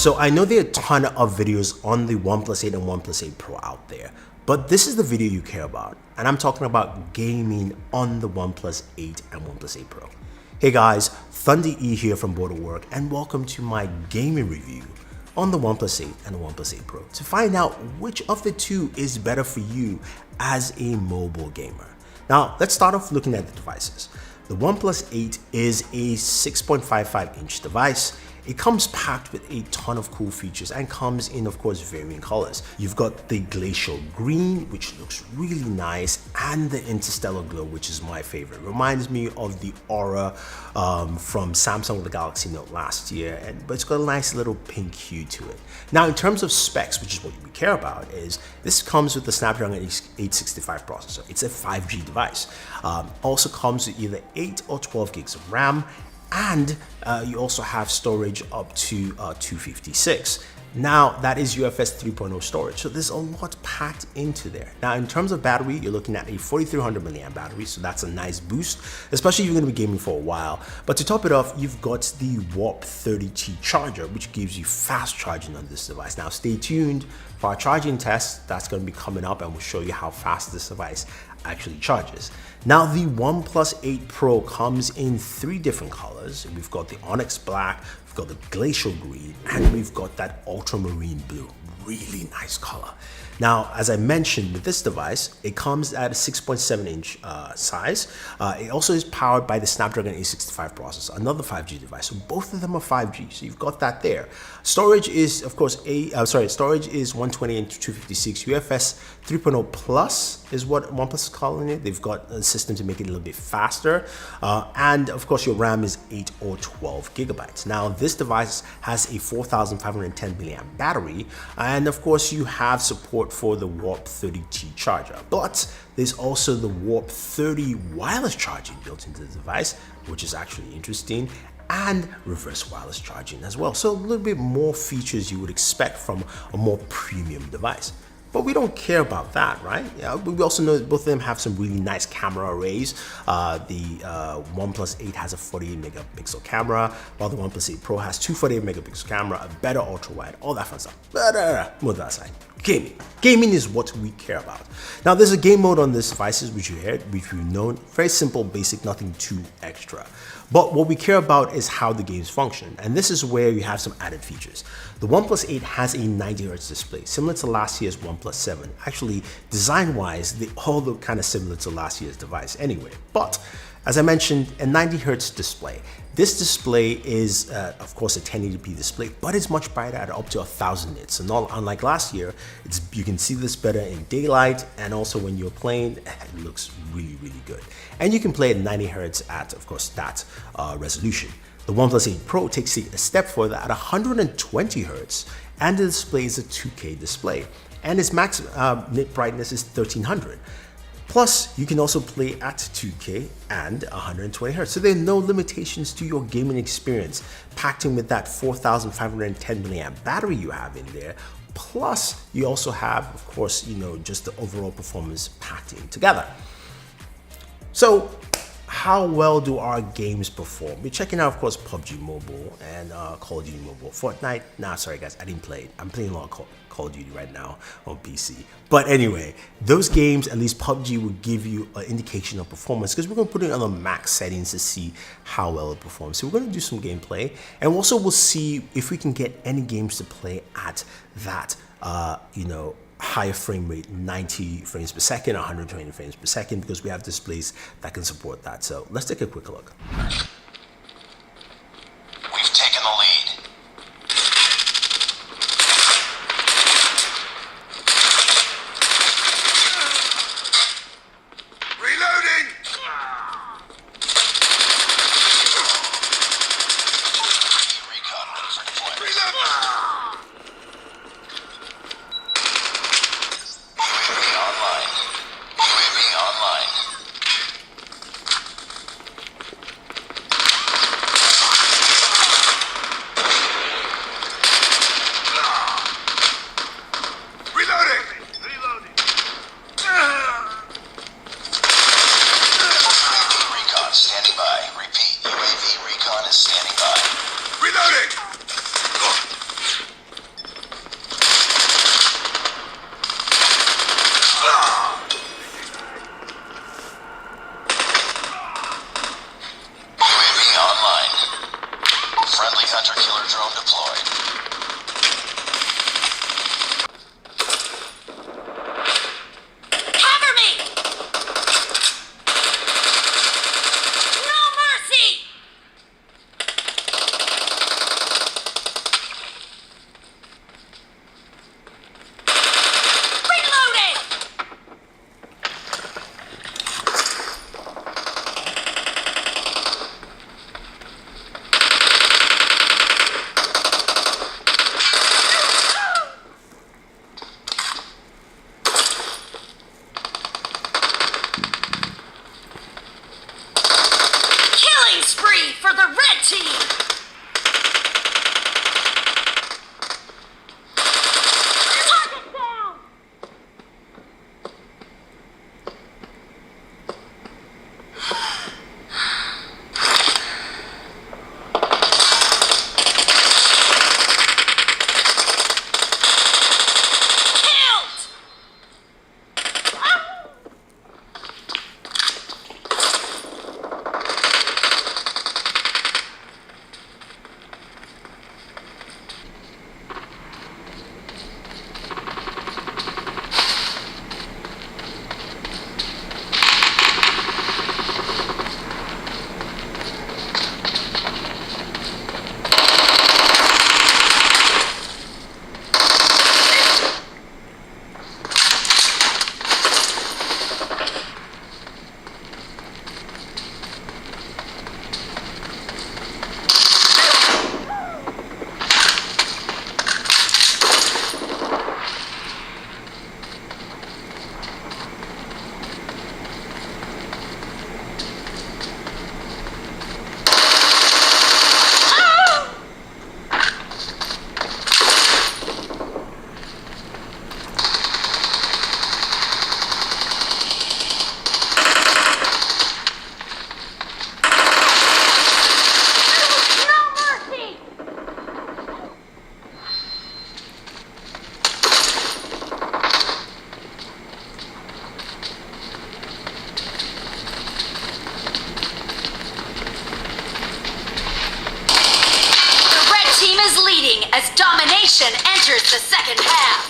So I know there are a ton of videos on the OnePlus 8 and OnePlus 8 Pro out there, but this is the video you care about, and I'm talking about gaming on the OnePlus 8 and OnePlus 8 Pro. Hey guys, Thunder E here from Borderwork, and welcome to my gaming review on the OnePlus 8 and the OnePlus 8 Pro to find out which of the two is better for you as a mobile gamer. Now, let's start off looking at the devices. The OnePlus 8 is a 6.55-inch device. It comes packed with a ton of cool features and comes in, of course, varying colors. You've got the glacial green, which looks really nice, and the interstellar glow, which is my favorite. Reminds me of the Aura from Samsung with the Galaxy Note last year, but it's got a nice little pink hue to it. Now, in terms of specs, which is what we care about, is this comes with the Snapdragon 865 processor. It's a 5G device. Also comes with either 8 or 12 gigs of RAM, and you also have storage up to 256. Now, that is UFS 3.0 storage, so there's a lot packed into there. Now, in terms of battery, you're looking at a 4300 milliamp battery, so that's a nice boost, especially if you're going to be gaming for a while. But to top it off, you've got the Warp 30T charger, which gives you fast charging on this device. Now, stay tuned for our charging test. That's going to be coming up, and we'll show you how fast this device actually charges. Now, the OnePlus 8 Pro comes in 3 different colors. We've got the Onyx Black, we've got the Glacial Green, and we've got that Ultramarine Blue. Really nice color. Now, as I mentioned with this device, it comes at a 6.7-inch size. It also is powered by the Snapdragon 865 processor, another 5G device. So both of them are 5G, so you've got that there. Storage is, of course, storage is 120 and 256. UFS 3.0 Plus is what OnePlus is calling it. They've got a system to make it a little bit faster. And of course, your RAM is 8 or 12 gigabytes. Now, this device has a 4510 milliamp battery. And of course, you have support for the Warp 30T charger, but there's also the Warp 30 wireless charging built into the device, which is actually interesting, and reverse wireless charging as well. So a little bit more features you would expect from a more premium device. But we don't care about that, right? We also know that both of them have some really nice camera arrays. The OnePlus 8 has a 48 megapixel camera, while the OnePlus 8 Pro has 2 48 megapixel camera, a better ultra wide, all that fun stuff. But more that aside, gaming is what we care about. Now, there's a game mode on this devices, which you heard, which we've known, very simple, basic, nothing too extra. But what we care about is how the games function, and this is where you have some added features. The OnePlus 8 has a 90Hz display, similar to last year's OnePlus 7. Actually, design-wise, they all look kind of similar to last year's device anyway. But as I mentioned, a 90Hz display. This display is, of course, a 1080p display, but it's much brighter at up to 1000 nits. So not unlike last year, you can see this better in daylight, and also when you're playing, it looks really, really good. And you can play at 90 Hz at, of course, that resolution. The OnePlus 8 Pro takes it a step further at 120 Hz, and the display is a 2K display, and its max nit brightness is 1300. Plus, you can also play at 2K and 120 Hz, so there are no limitations to your gaming experience, packed in with that 4510 milliamp battery you have in there. Plus, you also have, of course, just the overall performance packed in together. So, how well do our games perform? We're checking out, of course, PUBG Mobile and Call of Duty Mobile. Fortnite, nah, sorry guys, I didn't play it. I'm playing a lot of Call of Duty right now on PC. But anyway, those games, at least PUBG, will give you an indication of performance, because we're going to put it on the max settings to see how well it performs. So we're going to do some gameplay, and also we'll see if we can get any games to play at that, higher frame rate, 90 frames per second, 120 frames per second, because we have displays that can support that. So let's take a quick look. We've taken the lead. Reloading! Recon ready for deployment. Reload! Repeat, UAV recon is standing by. Reloading! for the red team! Target down! As domination enters the second half.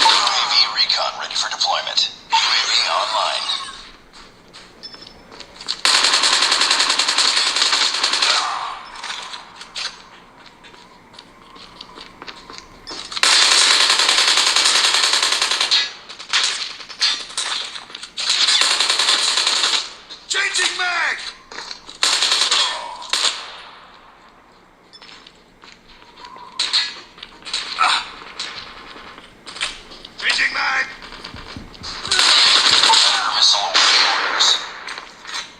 UAV recon ready for deployment. UAV online. Changing mag! Changing mag! Missile awaiting orders.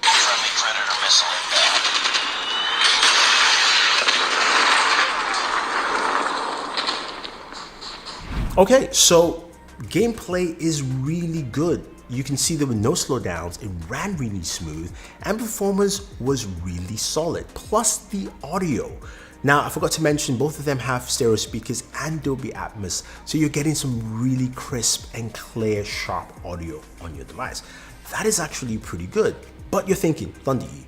Friendly Predator missile inbound. Okay, so gameplay is really good. You can see there were no slowdowns, it ran really smooth, and performance was really solid, plus the audio. Now, I forgot to mention, both of them have stereo speakers and Dolby Atmos, so you're getting some really crisp and clear, sharp audio on your device. That is actually pretty good. But you're thinking, Thunder E,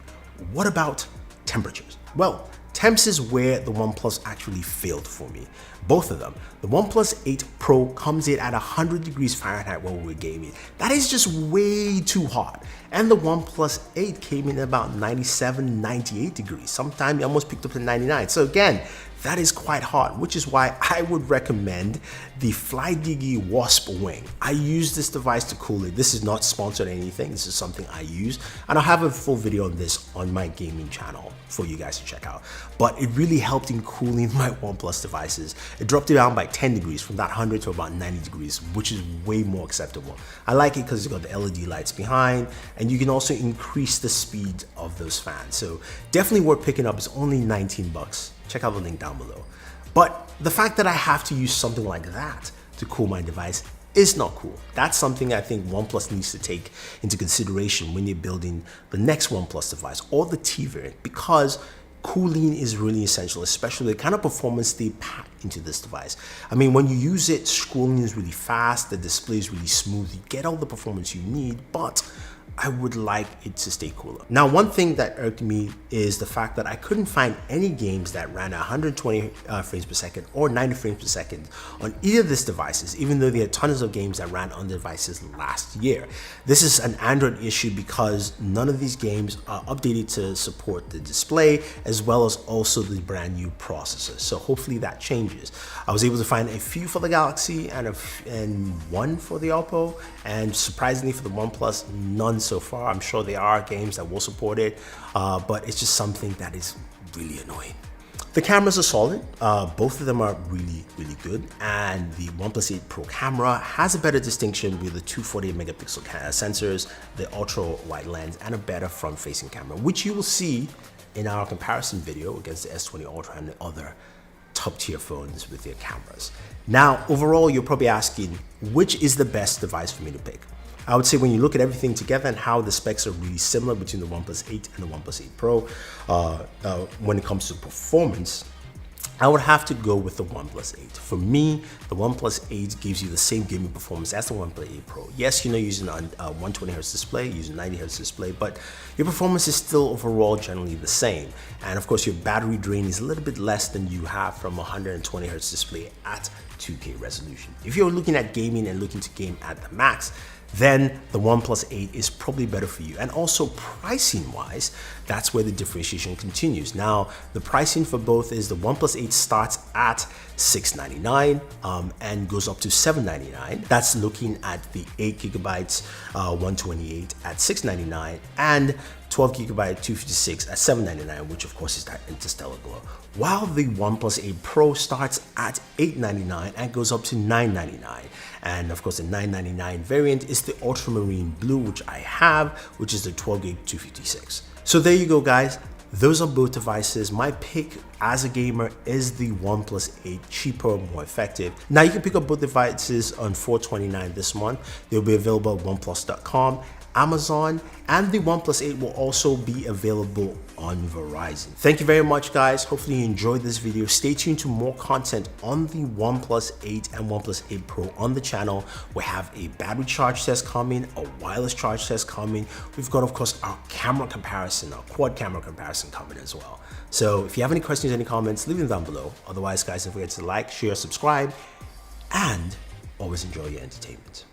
what about temperatures? Well, temps is where the OnePlus actually failed for me. Both of them. The OnePlus 8 Pro comes in at 100 degrees Fahrenheit while we're gaming. That is just way too hot. And the OnePlus 8 came in at about 97, 98 degrees. Sometimes it almost picked up to 99. So again, that is quite hot, which is why I would recommend the FlyDigi Wasp Wing. I use this device to cool it. This is not sponsored or anything. This is something I use, and I'll have a full video on this on my gaming channel for you guys to check out. But it really helped in cooling my OnePlus devices. It dropped it down by 10 degrees from that 100 to about 90 degrees, which is way more acceptable. I like it because it's got the LED lights behind, and you can also increase the speed of those fans. So definitely worth picking up. It's only 19 bucks. Check out the link down below. But the fact that I have to use something like that to cool my device is not cool. That's something I think OnePlus needs to take into consideration when you're building the next OnePlus device or the T variant, because cooling is really essential, especially the kind of performance they pack into this device. I mean, when you use it, scrolling is really fast, the display is really smooth, you get all the performance you need, but I would like it to stay cooler. Now, one thing that irked me is the fact that I couldn't find any games that ran at 120 frames per second or 90 frames per second on either of these devices, even though there are tons of games that ran on devices last year. This is an Android issue because none of these games are updated to support the display as well as also the brand new processor. So hopefully that changes. I was able to find a few for the Galaxy and one for the Oppo, and surprisingly for the OnePlus, none so far. I'm sure there are games that will support it, but it's just something that is really annoying. The cameras are solid. Both of them are really good, and the OnePlus 8 Pro camera has a better distinction with the 248 megapixel sensors, the ultra wide lens, and a better front-facing camera, which you will see in our comparison video against the S20 Ultra and the other top-tier phones with their cameras. Now, overall, you're probably asking, which is the best device for me to pick? I would say when you look at everything together and how the specs are really similar between the OnePlus 8 and the OnePlus 8 Pro, when it comes to performance, I would have to go with the OnePlus 8. For me, the OnePlus 8 gives you the same gaming performance as the OnePlus 8 Pro. Yes, you're not using a 120Hz display, using 90Hz display, but your performance is still overall generally the same. And of course, your battery drain is a little bit less than you have from a 120Hz display at 2K resolution. If you're looking at gaming and looking to game at the max, then the OnePlus 8 is probably better for you. And also pricing wise, that's where the differentiation continues. Now, the pricing for both is the OnePlus 8 starts at $699 and goes up to $799. That's looking at the 8GB 128 at $699 and 12GB 256 at $799, which of course is that Interstellar Glow. While the OnePlus 8 Pro starts at $899 and goes up to $999. And of course the $999 variant is the Ultramarine Blue, which I have, which is the 12GB 256. So there you go, guys. Those are both devices. My pick as a gamer is the OnePlus 8, cheaper, more effective. Now you can pick up both devices on $429 this month. They'll be available at oneplus.com, Amazon, and the OnePlus 8 will also be available on Verizon. Thank you very much, guys. Hopefully you enjoyed this video. Stay tuned to more content on the OnePlus 8 and OnePlus 8 Pro on the channel. We have a battery charge test coming, a wireless charge test coming. We've got, of course, our camera comparison, our quad camera comparison coming as well. So if you have any questions, any comments, leave them down below. Otherwise, guys, don't forget to like, share, subscribe, and always enjoy your entertainment.